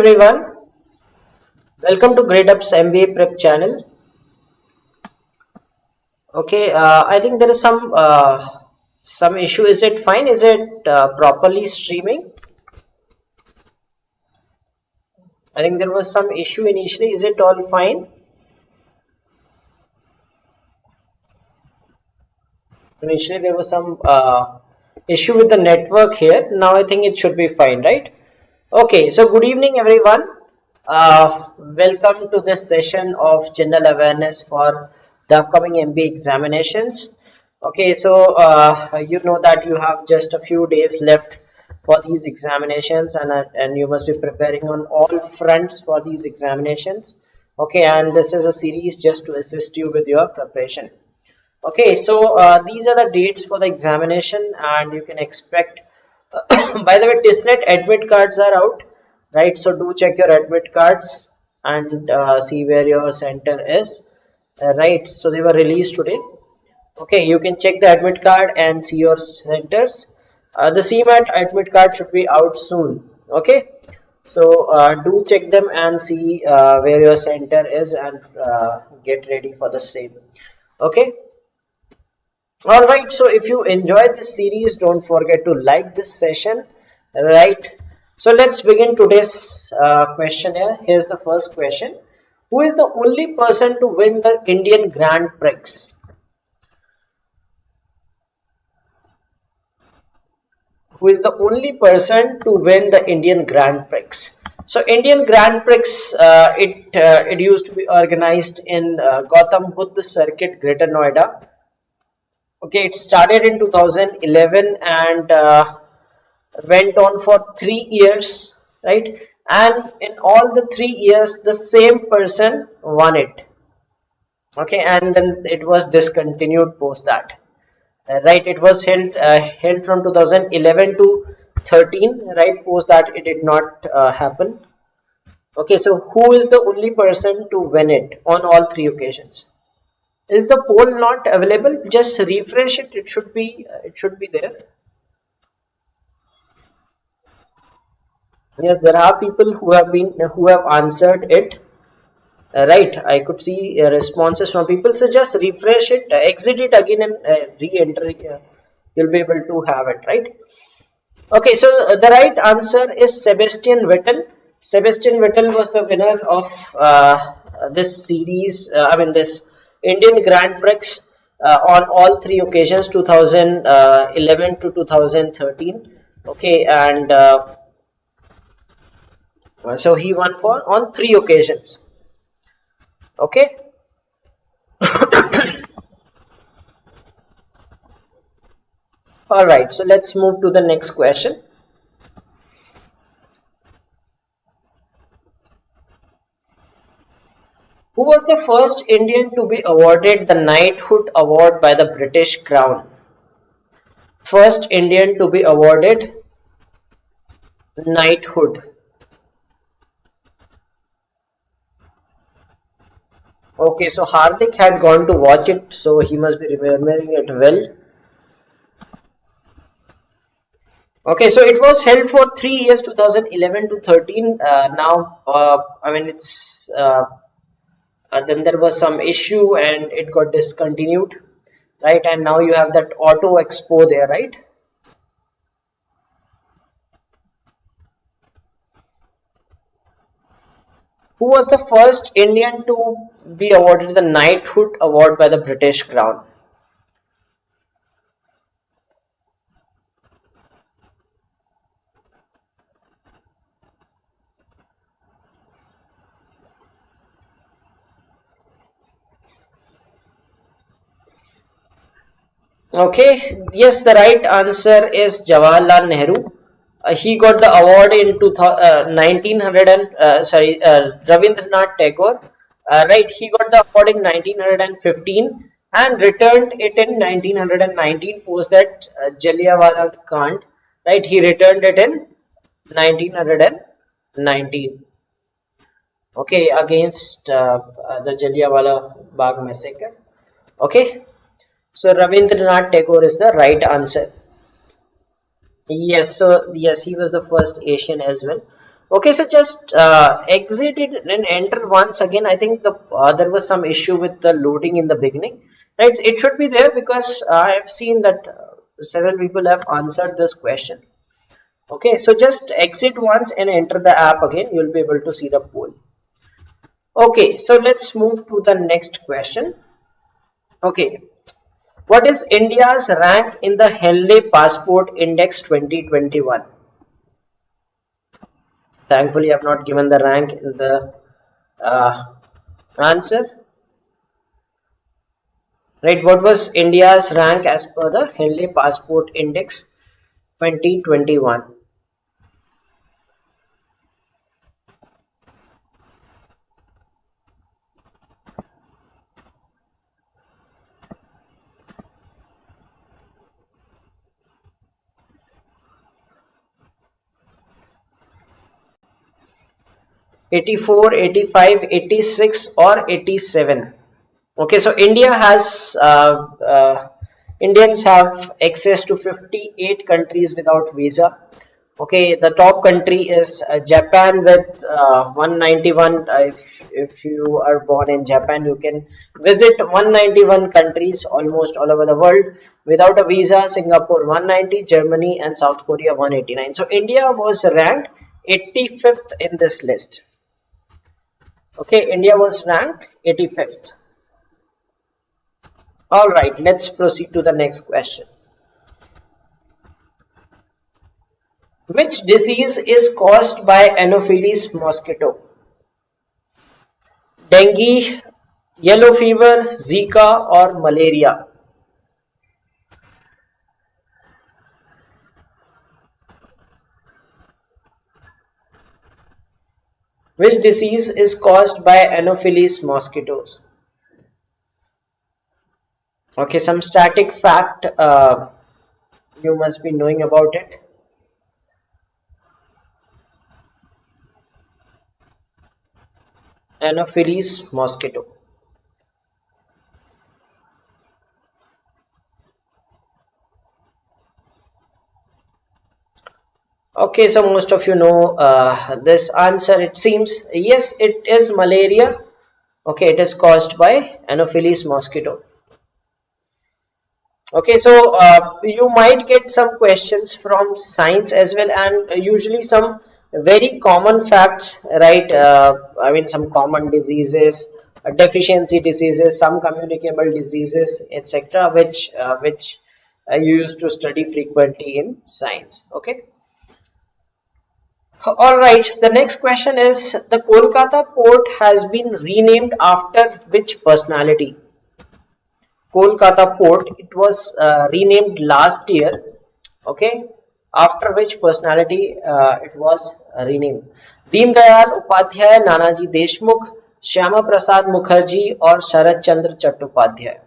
Everyone, welcome to Gradeup's MBA Prep channel. Okay, I think there is some issue. Is it fine? Is it properly streaming? I think there was some issue initially. Is it all fine? Initially there was some issue with the network here. Now I think it should be fine, right? Okay, so good evening everyone. Welcome to this session of general awareness for the upcoming MBA examinations. Okay, so you know that you have just a few days left for these examinations, and you must be preparing on all fronts for these examinations. Okay, and this is a series just to assist you with your preparation. Okay, so these are the dates for the examination, and you can expect by the way, TISSNET admit cards are out, right? So do check your admit cards and see where your center is, right? So they were released today. Okay, you can check the admit card and see your centers. The CMAT admit card should be out soon. Okay, so do check them and see where your center is and get ready for the same. Okay. Alright, so if you enjoyed this series, don't forget to like this session, right? So let's begin today's question here. Here's the first question. Who is the only person to win the Indian Grand Prix? Who is the only person to win the Indian Grand Prix? So Indian Grand Prix, it used to be organized in Gautam Buddha Circuit, Greater Noida. Okay, it started in 2011 and went on for 3 years, right? And in all the 3 years, the same person won it. Okay, and then it was discontinued post that. Right, it was held from 2011 to 13. Right, post that it did not happen. Okay, so who is the only person to win it on all 3 occasions? Is the poll not available? Just refresh it. It should be there. Yes, there are people who have answered it. Right, I could see responses from people. So just refresh it, exit it again, and re-enter. You'll be able to have it, right? Okay, so the right answer is Sebastian Vettel. Sebastian Vettel was the winner of this series. This Indian Grand Prix on all 3 occasions, 2011 to 2013. Okay, and so he won on 3 occasions. Okay. All right, so let's move to the next question. Who was the first Indian to be awarded the Knighthood award by the British Crown? First Indian to be awarded Knighthood. Okay, so Hardik had gone to watch it, so he must be remembering it well. Okay, so it was held for 3 years, 2011 to 13. Then there was some issue and it got discontinued, right? And now you have that Auto Expo there, right? Who was the first Indian to be awarded the Knighthood award by the British Crown? Okay, yes, the right answer is Jawaharlal Nehru. He got the award in 1900 Rabindranath Tagore. Right, he got the award in 1915 and returned it in 1919 post that Jallianwala Kand. Right, he returned it in 1919. Okay, against the Jallianwala Bagh massacre. Okay. So Rabindranath Tagore is the right answer. Yes, so yes, he was the first Asian as well. Okay, so just exit it and enter once again. I think there was some issue with the loading in the beginning, right? It should be there because I have seen that several people have answered this question. Okay, so just exit once and enter the app again. You'll be able to see the poll. Okay, so let's move to the next question. Okay, what is India's rank in the Henley Passport Index 2021? Thankfully, I have not given the rank in the answer. Right, what was India's rank as per the Henley Passport Index 2021? '84, '85, '86 or '87? Okay, so Indians have access to 58 countries without visa. Okay, the top country is Japan with 191. If you are born in Japan, you can visit 191 countries almost all over the world without a visa. Singapore 190, Germany and South Korea 189. So India was ranked 85th in this list. Okay, India was ranked 85th. All right, let's proceed to the next question. Which disease is caused by anopheles mosquito? Dengue, yellow fever, Zika or malaria? Which disease is caused by anopheles mosquitoes? Okay, some static fact you must be knowing about it. Anopheles mosquito. Okay, so most of you know this answer. It seems yes, it is malaria. Okay, it is caused by anopheles mosquito. Okay, so you might get some questions from science as well, and usually some very common facts, right? I mean, some common diseases, deficiency diseases, some communicable diseases, etc., which you used to study frequently in science. Okay. All right. The next question is: the Kolkata port has been renamed after which personality? Kolkata port, it was renamed last year. Okay, after which personality it was renamed? Deendayal Upadhyaya, Nanaji Deshmukh, Shyama Prasad Mukherjee or Sharat Chandra Chattopadhyay?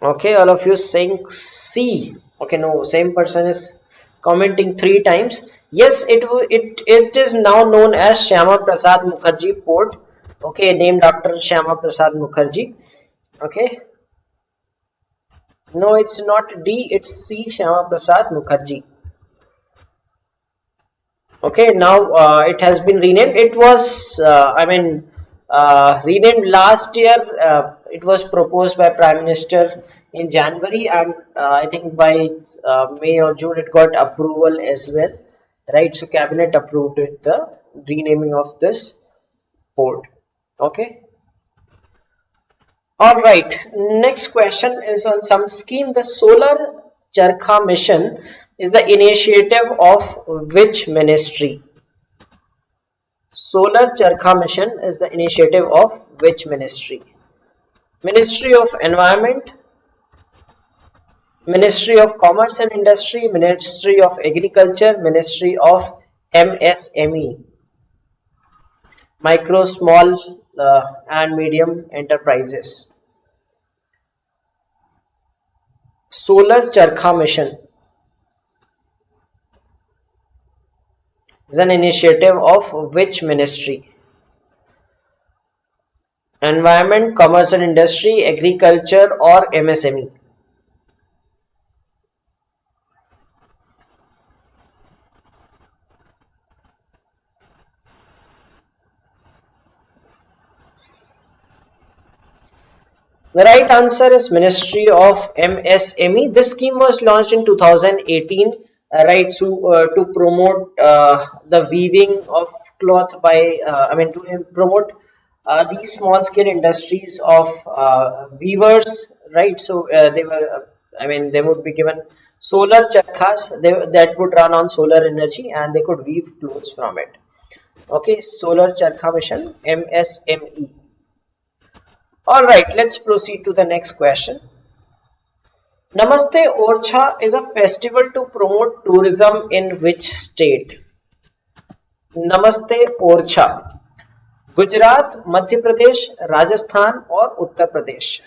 Okay, all of you saying C. Okay, no, same person is commenting 3 times. Yes, it is now known as Shyama Prasad Mukherjee Port. Okay, named after Shyama Prasad Mukherjee. Okay, no, it's not D. It's C. Shyama Prasad Mukherjee. Okay, now it has been renamed. It was, renamed last year. It was proposed by Prime Minister in January, and I think by May or June it got approval as well. Right, so cabinet approved it, the renaming of this port. Okay. All right. Next question is on some scheme. The Solar Charkha mission is the initiative of which ministry? Solar Charkha mission is the initiative of which ministry? Ministry of Environment, Ministry of Commerce and Industry, Ministry of Agriculture, Ministry of MSME, Micro, Small, and medium enterprises. Solar Charkha mission is an initiative of which ministry? Environment, Commerce and Industry, Agriculture, or MSME? The right answer is Ministry of MSME. This scheme was launched in 2018, right, to promote the weaving of cloth by, to promote these small scale industries of weavers, right? So they were, they would be given solar charkhas that would run on solar energy, and they could weave clothes from it. Okay, solar charkha mission, MSME. All right, let's proceed to the next question. Namaste Orcha is a festival to promote tourism in which state? Namaste Orcha. Gujarat, Madhya Pradesh, Rajasthan, or Uttar Pradesh?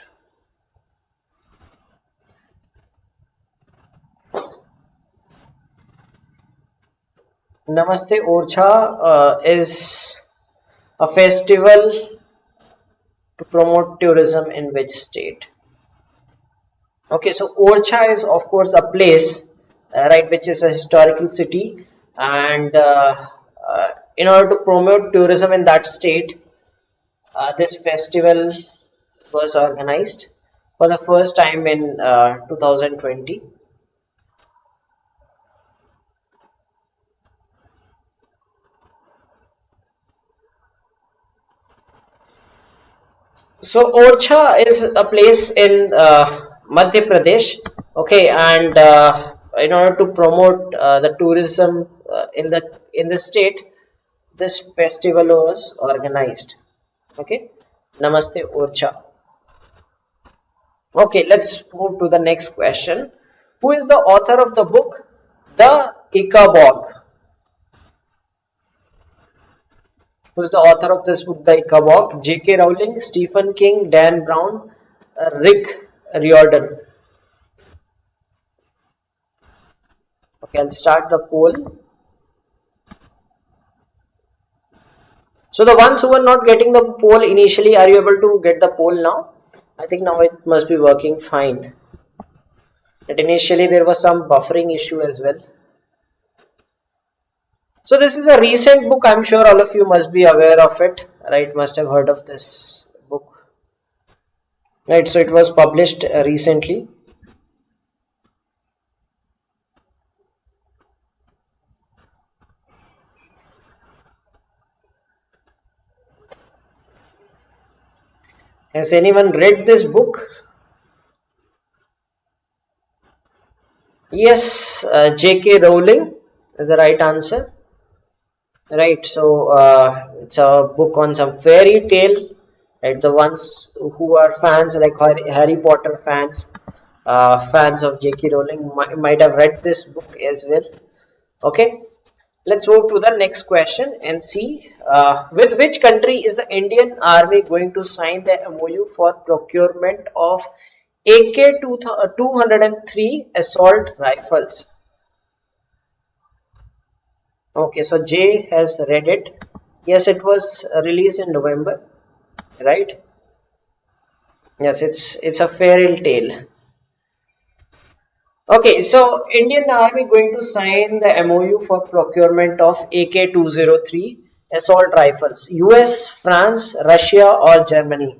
Namaste Orcha is a festival to promote tourism in which state? Okay, so Orcha is of course a place, right, which is a historical city, and in order to promote tourism in that state, this festival was organized for the first time in 2020. So Orcha is a place in Madhya Pradesh, okay, and in order to promote the tourism in the state, this festival was organized. Okay, Namaste Orcha. Okay, let's move to the next question. Who is the author of the book The Ikabog? Who is the author of this book, The Ikabog? J.K. Rowling, Stephen King, Dan Brown, Rick Riordan. Okay, I'll start the poll. So the ones who were not getting the poll initially, are you able to get the poll now? I think now it must be working fine. But initially there was some buffering issue as well. So this is a recent book. I'm sure all of you must be aware of it, right? Must have heard of this book, right? So it was published recently. Has anyone read this book? Yes, J.K. Rowling is the right answer. Right, so it's a book on some fairy tale, right? The ones who are fans, like Harry Potter fans, fans of J.K. Rowling might have read this book as well. Okay, let's move to the next question and see with which country is the Indian Army going to sign the MOU for procurement of AK-203 assault rifles? Okay, so J has read it. Yes, it was released in November, right? Yes, it's a fairy tale. Okay, so Indian Army going to sign the MOU for procurement of AK-203 assault rifles. US, France, Russia, or Germany?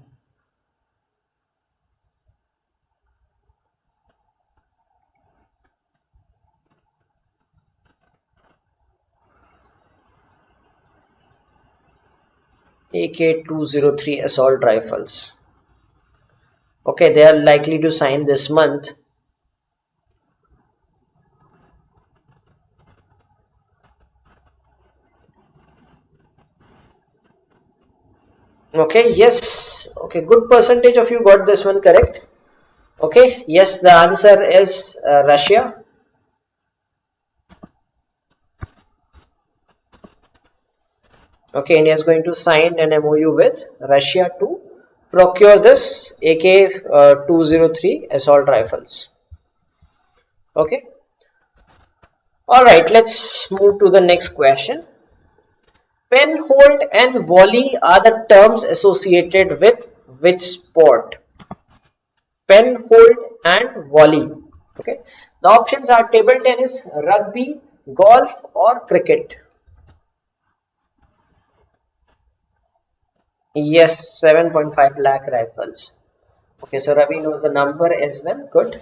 AK-203 assault rifles. Okay, they are likely to sign this month. Okay, yes. Okay, good percentage of you got this one correct. Okay, yes, the answer is Russia. Okay, India is going to sign an MOU with Russia to procure this AK-203 assault rifles. Okay. All right, let's move to the next question. Penhold and volley are the terms associated with which sport? Penhold and volley. Okay. The options are table tennis, rugby, golf, or cricket. Yes, 7.5 lakh rifles. Okay, so Ravi knows the number as well. Good.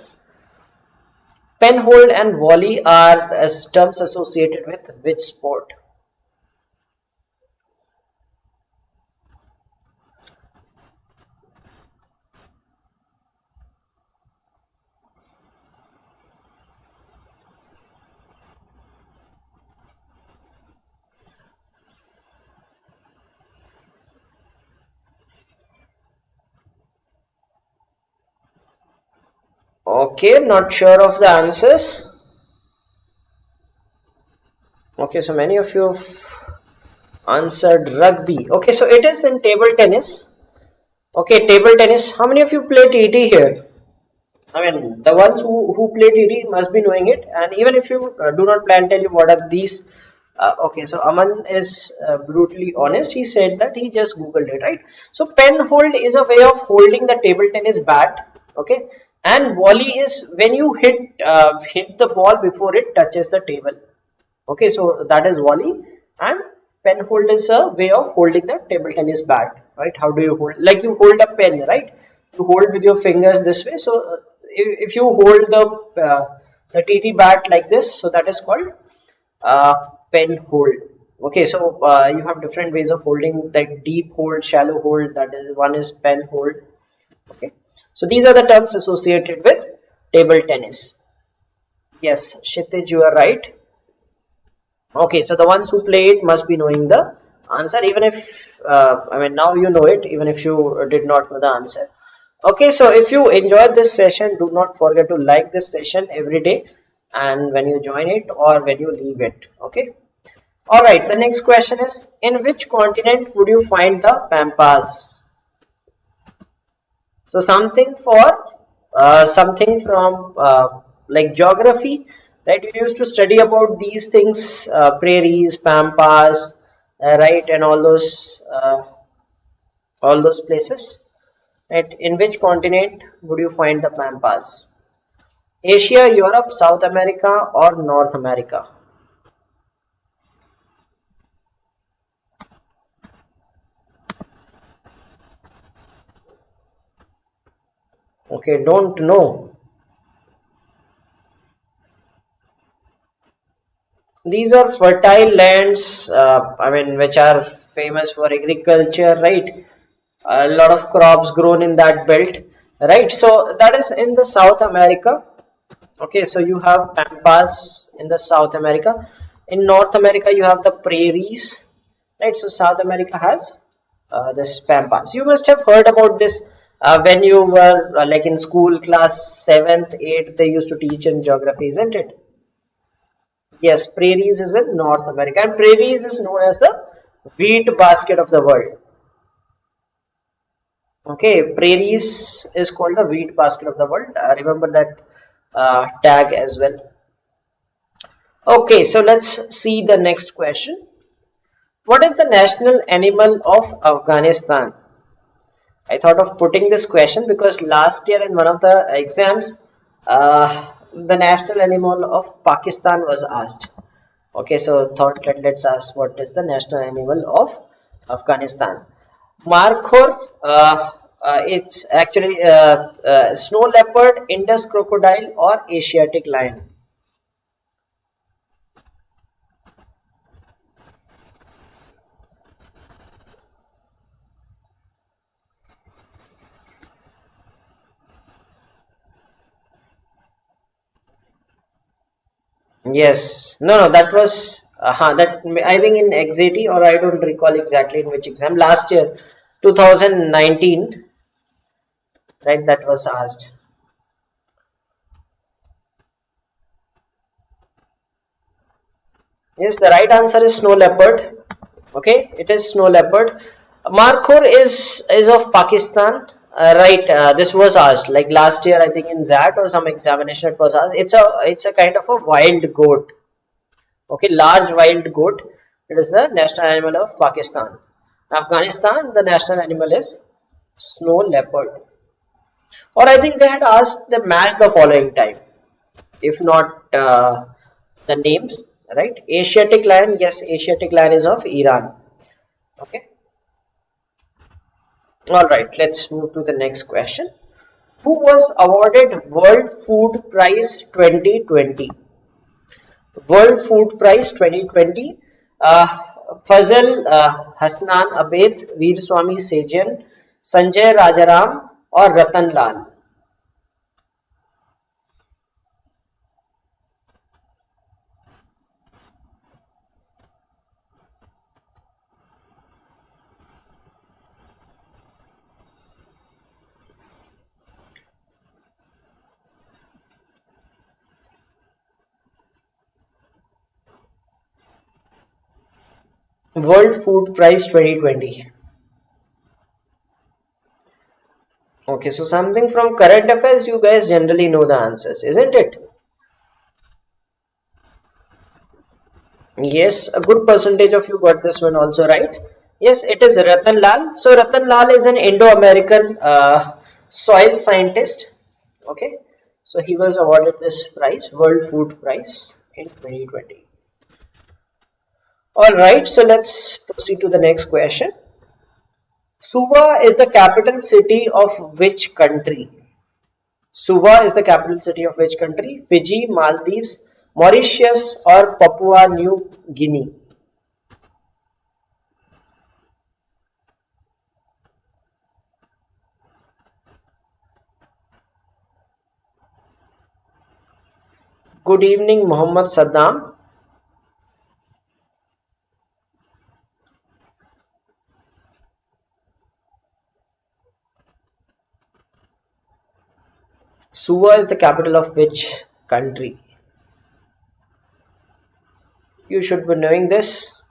Penhold and volley are terms associated with which sport? Okay, not sure of the answers. Okay, so many of you have answered rugby. Okay, so it is in table tennis. Okay, table tennis. How many of you play TT here? I mean, the ones who play TT must be knowing it. And even if you do not plan, tell you what are these. Okay, so Aman is brutally honest. He said that he just googled it, right? So pen hold is a way of holding the table tennis bat. Okay, and volley is when you hit the ball before it touches the table. Okay, so that is volley, and pen hold is a way of holding the table tennis bat, right? How do you hold? Like you hold a pen, right? You hold with your fingers this way. So if you hold the TT bat like this, so that is called pen hold. Okay, so you have different ways of holding, that deep hold, shallow hold. That is, one is pen hold. Okay, so these are the terms associated with table tennis. Yes, Kshitij, you are right. Okay, so the ones who play it must be knowing the answer, even if I mean, now you know it, even if you did not know the answer. Okay, so if you enjoyed this session, do not forget to like this session every day, and when you join it or when you leave it. Okay. All right, the next question is, in which continent would you find the pampas? So something for something from like geography, right? We used to study about these things, prairies, pampas, right, and all those places. Right? In which continent would you find the pampas? Asia, Europe, South America, or North America? Okay, don't know. These are fertile lands, I mean, which are famous for agriculture, right? A lot of crops grown in that belt, right? So that is in the South America. Okay, so you have pampas in the South America. In North America, you have the prairies, right? So South America has this pampas. You must have heard about this when you were like in school, class 7th, 8th, they used to teach in geography, isn't it? Yes, prairies is in North America, and prairies is known as the wheat basket of the world. Okay, prairies is called the wheat basket of the world. Remember that tag as well. Okay, so let's see the next question. What is the national animal of Afghanistan? I thought of putting this question because last year in one of the exams, the national animal of Pakistan was asked. Okay, so thought let's ask what is the national animal of Afghanistan. Markhor, it's actually snow leopard, Indus crocodile, or Asiatic lion. Yes, no, that was that I think in XAT, or I don't recall exactly in which exam last year, 2019, right? That was asked. Yes, the right answer is snow leopard. Okay, it is snow leopard. Markhor is of Pakistan. Right, this was asked like last year, I think in ZAT or some examination it was asked. It's a kind of a wild goat. Okay, large wild goat. It is the national animal of Pakistan. Afghanistan, the national animal is snow leopard. Or I think they had asked the match the following time, if not the names, right? Asiatic lion, yes, Asiatic lion is of Iran. Okay. All right, let's move to the next question. Who was awarded World Food Prize 2020? World Food Prize 2020. Uh, Fazal Hasnan Abed, Veer Swami Sejan, Sanjay Rajaram, or Ratan Lal? World Food Prize 2020. Okay, so something from current affairs, you guys generally know the answers, isn't it? Yes, a good percentage of you got this one also right. Yes, it is Ratan Lal. So Ratan Lal is an Indo-American soil scientist. Okay, so he was awarded this prize, World Food Prize in 2020. All right, so let's proceed to the next question. Suva is the capital city of which country? Suva is the capital city of which country? Fiji, Maldives, Mauritius, or Papua New Guinea? Good evening, Muhammad Saddam. Suva is the capital of which country? You should be knowing this.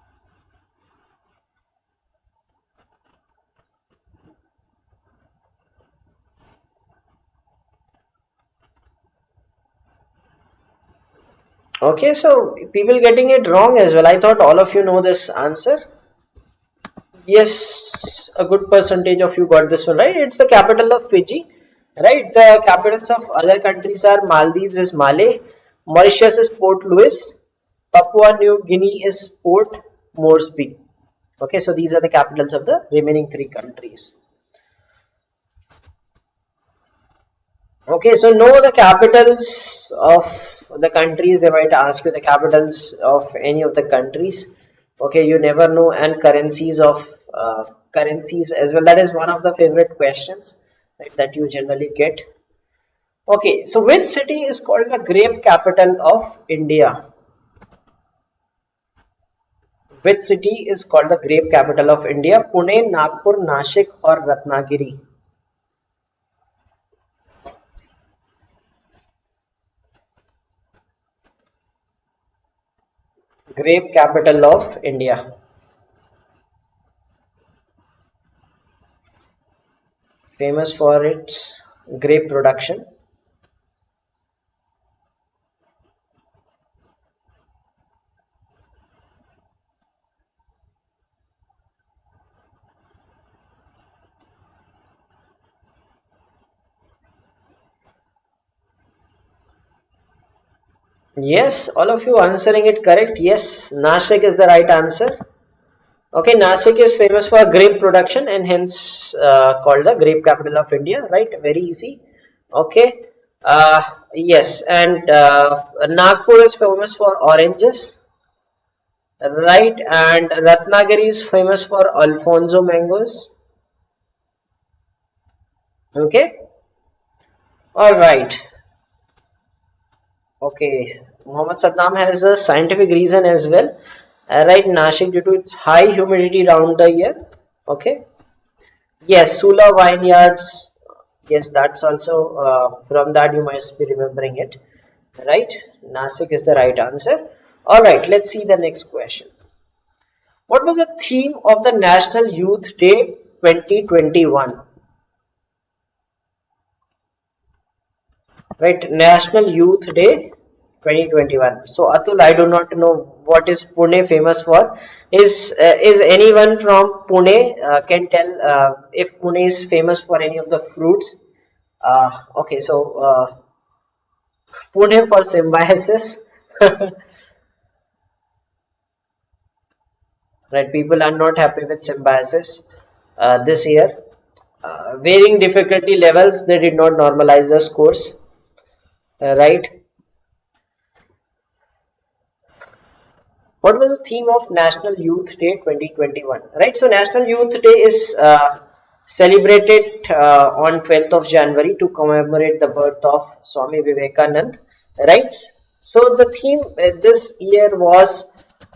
Okay, so people getting it wrong as well. I thought all of you know this answer. Yes, a good percentage of you got this one right. It's the capital of Fiji, right? The capitals of other countries are Maldives is Malé, Mauritius is Port Louis, Papua New Guinea is Port Moresby. Okay, so these are the capitals of the remaining three countries. Okay, so know the capitals of the countries. They might ask you the capitals of any of the countries. Okay, you never know, and currencies of currencies as well. That is one of the favorite questions, right, that you generally get. Okay, so which city is called the grape capital of India? Which city is called the grape capital of India? Pune, Nagpur, Nashik, or Ratnagiri? Grape capital of India. Famous for its grape production. Yes, all of you answering it correct. Yes, Nashik is the right answer. Okay, Nashik is famous for grape production and hence called the grape capital of India, right? Very easy. Okay, yes, and Nagpur is famous for oranges, right? And Ratnagiri is famous for Alfonso mangoes. Okay, all right. Okay, Muhammad Saddam has a scientific reason as well. Right, Nashik due to its high humidity around the year. Okay. Yes, Sula vineyards. Yes, that's also from that you must be remembering it. Right, Nasik is the right answer. All right, let's see the next question. What was the theme of the National Youth Day 2021? Right, National Youth Day 2021. So Atul, I do not know what is Pune famous for. Is anyone from Pune can tell if Pune is famous for any of the fruits? Okay, so Pune for symbiosis. Right, people are not happy with symbiosis this year. Varying difficulty levels, they did not normalize the scores. Right. What was the theme of National Youth Day 2021? Right. So National Youth Day is celebrated on 12th of January to commemorate the birth of Swami Vivekanand. Right. So the theme this year was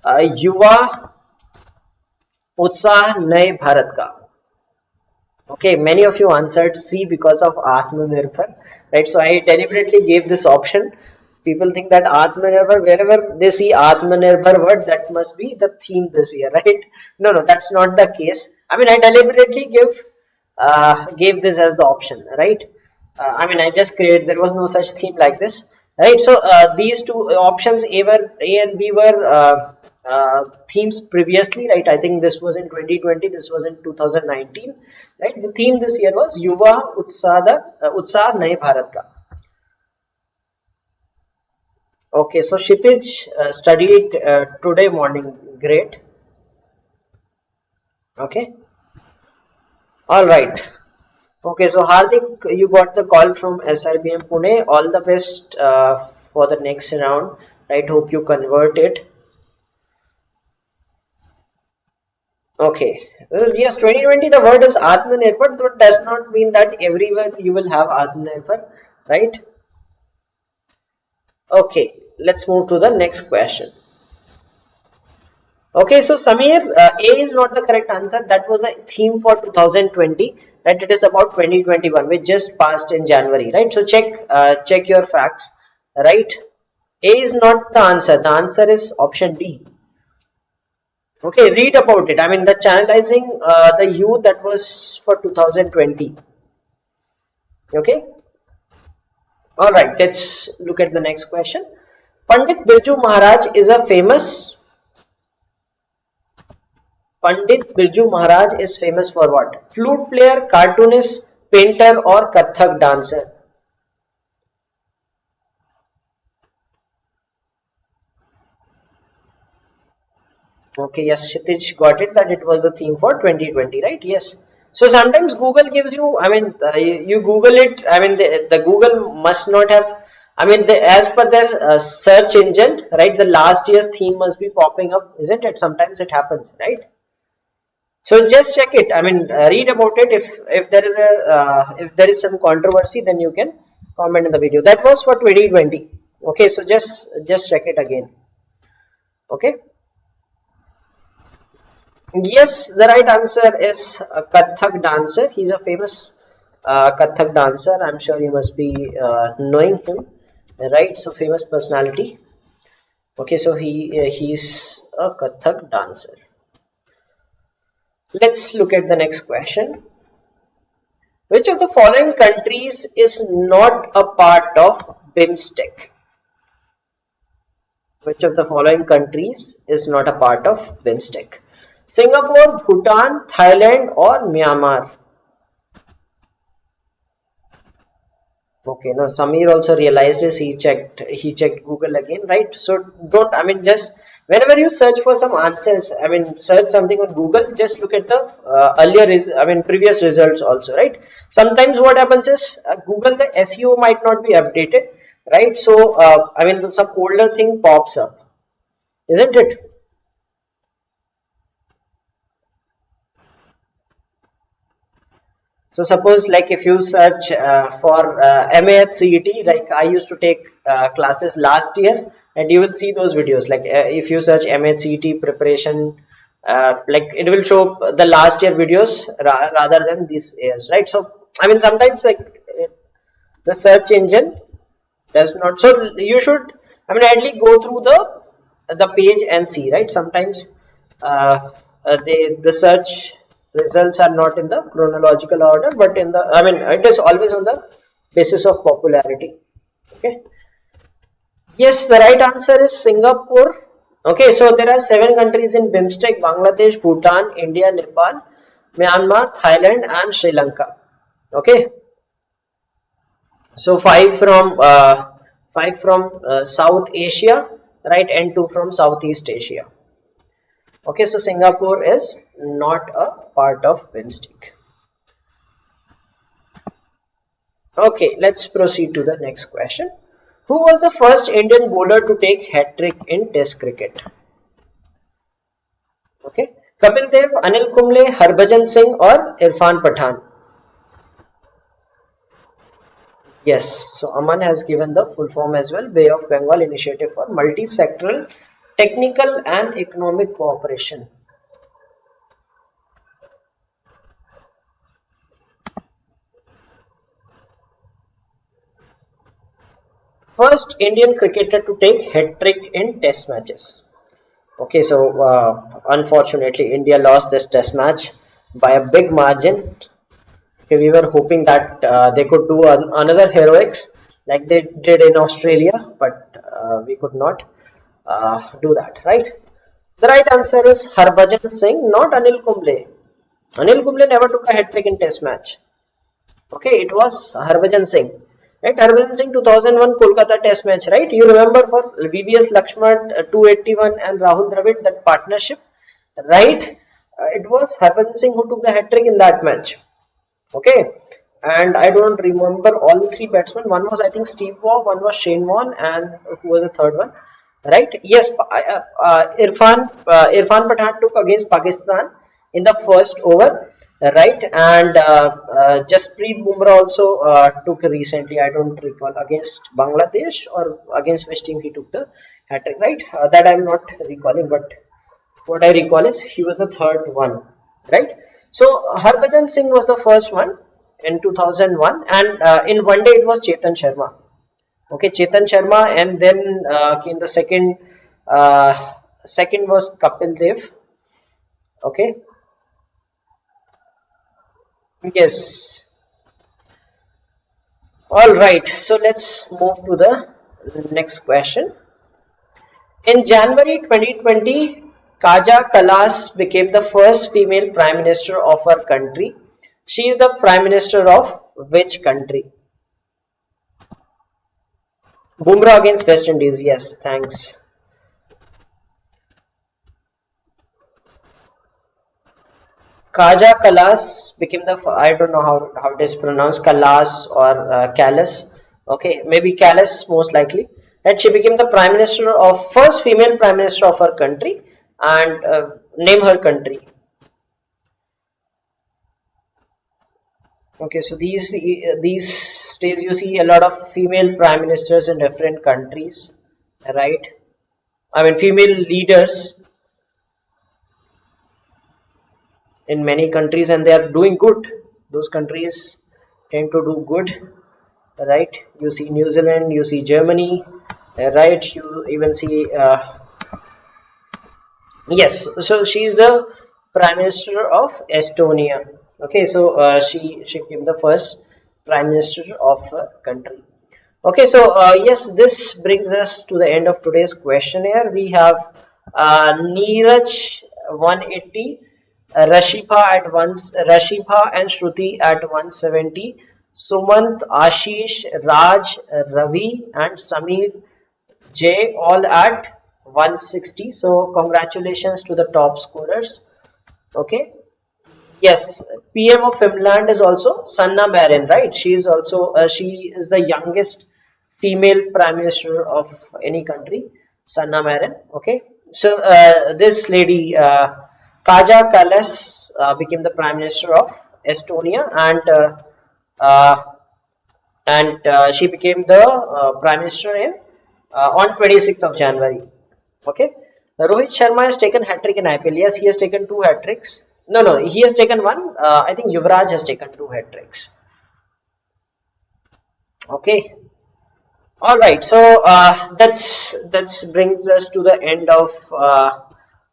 Yuva Utsaah Naye Bharat Ka. Okay, many of you answered C because of Atmanirbhar, right? So I deliberately gave this option. People think that Atmanirbhar, wherever they see Atmanirbhar word, that must be the theme this year, right? No, that's not the case. I mean, I deliberately gave this as the option, right? I mean, I just created. There was no such theme like this, right? So these two options, A and B, were themes previously, right? I think this was in 2020, this was in 2019, right? The theme this year was Yuva Utsaah Naye Bharat Ka. Okay, so Kshitij studied today morning. Great. Okay. All right. Okay, so Hardik, you got the call from SIBM Pune. All the best for the next round. Right. Hope you convert it. Okay. Yes, 2020, the word is Atmanirbhar, but does not mean that everywhere you will have Atmanirbhar, right? Okay, let's move to the next question. Okay, so Samir, A is not the correct answer. That was a theme for 2020, right? It is about 2021, which just passed in January, right? So check your facts, right? A is not the answer. The answer is option D. Okay, read about it. I mean, the channelizing the youth, that was for 2020. Okay. All right, let's look at the next question. Pandit Birju Maharaj is a famous. Pandit Birju Maharaj is famous for what? Flute player, cartoonist, painter, or Kathak dancer? Okay, yes, Kshitij got it, that it was a theme for 2020, right? Yes. So sometimes Google gives you, I mean, you Google it, I mean, the Google must not have, I mean, as per their search engine, right, the last year's theme must be popping up, isn't it? Sometimes it happens, right? So just check it. I mean, read about it. If there is a if there is some controversy, then you can comment in the video. That was for 2020. Okay, so just check it again. Okay. Yes, the right answer is a Kathak dancer. He's a famous Kathak dancer. I'm sure you must be knowing him, right? So famous personality. Okay, so he's a Kathak dancer. Let's look at the next question. Which of the following countries is not a part of BIMSTEC? Which of the following countries is not a part of BIMSTEC? Singapore, Bhutan, Thailand, or Myanmar? Okay, now Samir also realized this. He checked Google again, right? So don't, I mean, just whenever you search for some answers, I mean, search something on Google, just look at the previous results also, right? Sometimes what happens is Google, the SEO might not be updated, right? So I mean, some older thing pops up, isn't it? So suppose like if you search for MAT CET, like I used to take classes last year, and you will see those videos. Like if you search MAT CET preparation, like it will show the last year videos rather than this year's, right? So I mean, sometimes like the search engine does not. So you should, I mean, ideally go through the page and see, right? Sometimes the search results are not in the chronological order, but in the, I mean, it is always on the basis of popularity. Okay. Yes, the right answer is Singapore. Okay, so there are 7 countries in BIMSTEC: Bangladesh, Bhutan, India, Nepal, Myanmar, Thailand, and Sri Lanka. Okay, so five from South Asia, right, and 2 from Southeast Asia. Okay, so Singapore is not a part of BIMSTEC. Okay, let's proceed to the next question. Who was the first Indian bowler to take hat-trick in Test cricket? Okay, Kapil Dev, Anil Kumble, Harbhajan Singh, or Irfan Pathan? Yes, so Aman has given the full form as well. Bay of Bengal Initiative for Multi-Sectoral Technical and Economic Cooperation. First Indian cricketer to take hat-trick in Test matches. Okay, so unfortunately India lost this Test match by a big margin. Okay, we were hoping that they could do another heroics like they did in Australia, but we could not do that, right? The right answer is Harbhajan Singh, not Anil Kumble. Anil Kumble never took a hat-trick in Test match. Okay, it was Harbhajan Singh. Right, Harbhajan Singh 2001 Kolkata Test match, right? You remember for VVS Lakshman 281 and Rahul Dravid, that partnership, right? It was Harbhajan Singh who took the hat-trick in that match. Okay, and I don't remember all the 3 batsmen. One was, I think, Steve Waugh, one was Shane Warne, and who was the third one? Right? Yes, Irfan Pathan took against Pakistan in the first over, right? And Jasprit Bumrah also took recently, I don't recall, against Bangladesh or against which team he took the hat-trick, right? That I'm not recalling, but what I recall is he was the third one, right? So Harbhajan Singh was the first one in 2001, and in one day it was Chetan Sharma. Okay, Chetan Sharma, and then came the second. Second was Kapil Dev. Okay. Yes. All right. So let's move to the next question. In January 2020, Kaja Kallas became the first female Prime Minister of our country. She is the Prime Minister of which country? Bumrah against West Indies. Yes, thanks. Kaja Kallas became the, I don't know how it is pronounced, Kallas or Kallas. Okay, maybe Kallas most likely. And she became the Prime Minister of, first female Prime Minister of our country, and name her country. Okay, so these days you see a lot of female prime ministers in different countries, right? I mean, female leaders in many countries, and they are doing good. Those countries tend to do good, right? You see New Zealand, you see Germany, right? You even see yes. So she is the Prime Minister of Estonia. Okay, so she became the first Prime Minister of her country. Okay, so yes, this brings us to the end of today's questionnaire. We have Neeraj 180, Rashipa and Shruti at 170, Sumant, Ashish, Raj, Ravi, and Samir J all at 160. So congratulations to the top scorers. Okay. Yes, PM of Finland is also Sanna Marin, right? She is also she is the youngest female prime minister of any country, Sanna Marin. Okay, so this lady Kaja Kallas became the prime minister of Estonia, and she became the prime minister in on 26th of January. Okay, Rohit Sharma has taken hat-trick in IPL. Yes, he has taken 2 hat-tricks. No, he has taken 1. I think Yuvraj has taken 2 hat-tricks. Okay. All right. So that's brings us to the end of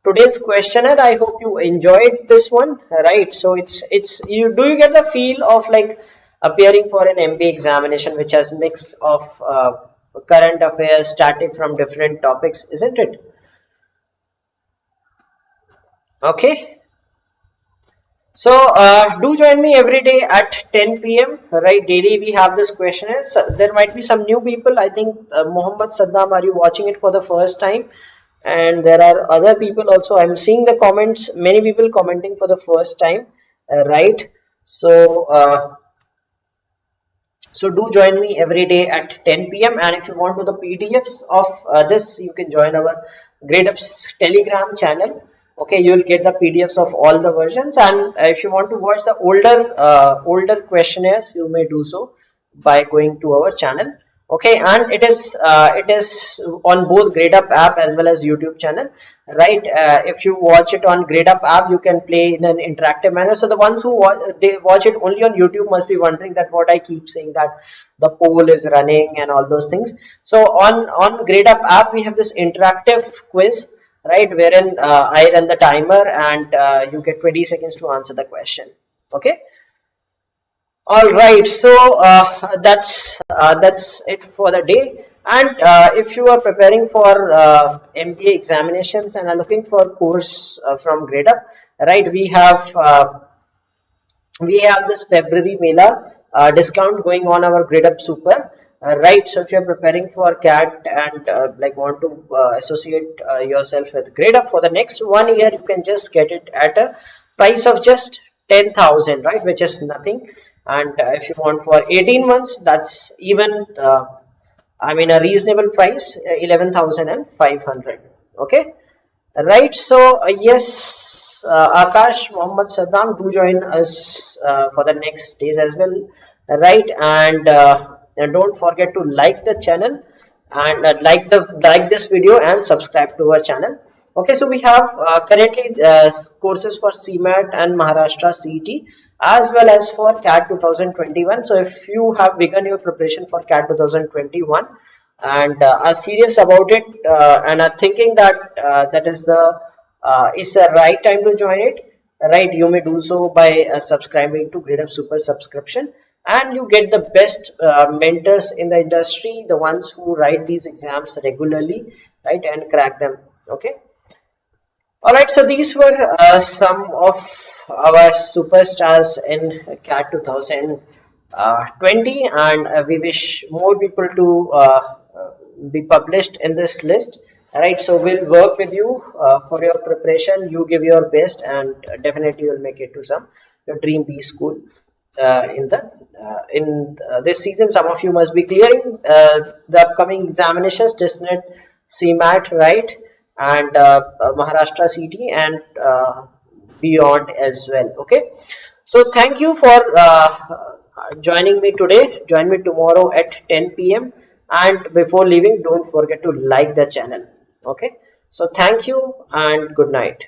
today's questionnaire. I hope you enjoyed this one, right? So it's you do you get the feel of like appearing for an MBA examination which has mix of current affairs, static from different topics, isn't it? Okay. So do join me every day at 10 p.m. Right, daily we have this questionnaire. So there might be some new people. I think Mohammed Saddam, are you watching it for the first time? And there are other people also. I'm seeing the comments. Many people commenting for the first time. Right. So so do join me every day at 10 p.m. And if you want to the PDFs of this, you can join our Gradeup's Telegram channel. Okay, you will get the PDFs of all the versions. And if you want to watch the older questionnaires, you may do so by going to our channel. Okay, and it is on both Gradeup app as well as YouTube channel, right? If you watch it on Gradeup app, you can play in an interactive manner. So the ones who watch it only on YouTube must be wondering that what I keep saying, that the poll is running and all those things. So on Gradeup app, we have this interactive quiz, right, wherein I run the timer and you get 20 seconds to answer the question. Okay. All right, so that's it for the day. And if you are preparing for MBA examinations and are looking for course from Gradeup, right, we have this February Mela discount going on our Gradeup Super. Right, so if you're preparing for CAT and like want to associate yourself with Gradeup for the next 1 year, you can just get it at a price of just 10,000, right, which is nothing. And if you want for 18 months, that's even I mean a reasonable price, 11,500. Okay, right. So yes, Akash, Mohammed Saddam, do join us for the next days as well, right? And don't forget to like the channel and like this video and subscribe to our channel. Okay, so we have currently courses for CMAT and Maharashtra CET as well as for CAT 2021. So if you have begun your preparation for CAT 2021 and are serious about it and are thinking that that is the right time to join it, right, you may do so by subscribing to Gradeup Super subscription, and you get the best mentors in the industry, the ones who write these exams regularly, right, and crack them. Okay. All right, so these were some of our superstars in CAT 2020, and we wish more people to be published in this list. All right, so we'll work with you for your preparation. You give your best, and definitely you'll make it to your dream B school in this season. Some of you must be clearing the upcoming examinations, TISSNET, CMAT, right, and Maharashtra CT and beyond as well. Okay, so thank you for joining me today. Join me tomorrow at 10 p.m. and before leaving, don't forget to like the channel. Okay, so thank you and good night.